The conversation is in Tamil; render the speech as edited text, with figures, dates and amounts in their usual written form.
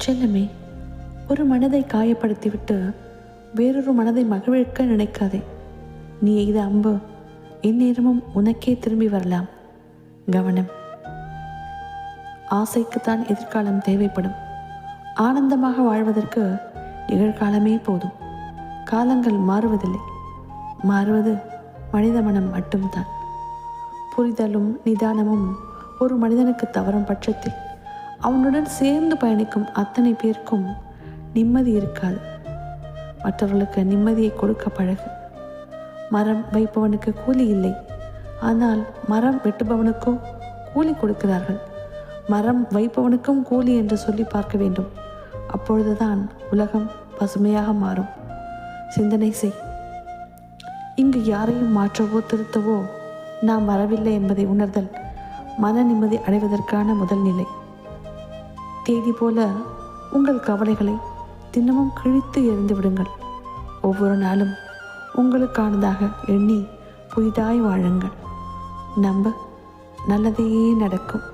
செல்லமே, ஒரு மனதை காயப்படுத்திவிட்டு வேறொரு மனதை மகிழ்விக்க நினைக்காதே. நீ எய்த அம்பு எந்நேரமும் உனக்கே திரும்பி வரலாம். கவனம். ஆசைக்குத்தான் எதிர்காலம் தேவைப்படும். ஆனந்தமாக வாழ்வதற்கு நிகழ்காலமே போதும். காலங்கள் மாறுவதில்லை. மாறுவது மனித மனம் மட்டும்தான். புரிதலும் நிதானமும் ஒரு மனிதனுக்கு தவறும் பட்சத்தில் அவனுடன் சேர்ந்து பயணிக்கும் அத்தனை பேருக்கும் நிம்மதி இருக்காது. மற்றவர்களுக்கு நிம்மதியை கொடுக்க பழகு. மரம் வைப்பவனுக்கு கூலி இல்லை, ஆனால் மரம் வெட்டுபவனுக்கோ கூலி கொடுக்கிறார்கள். மரம் வைப்பவனுக்கும் கூலி என்று சொல்லி பார்க்க வேண்டும். அப்பொழுதுதான் உலகம் பசுமையாக மாறும். சிந்தனை செய். இங்கு யாரையும் மாற்றவோ திருத்தவோ நாம் வரவில்லை என்பதை உணர்தல் மன நிம்மதி அடைவதற்கான முதல் நிலை. தேதி போல உங்கள் கவலைகளை தினமும் கிழித்து எறிந்து விடுங்கள். ஒவ்வொரு நாளும் உங்களுக்கானதாக எண்ணி புதிதாய் வாழுங்கள். நம்ப, நல்லதே நடக்கும்.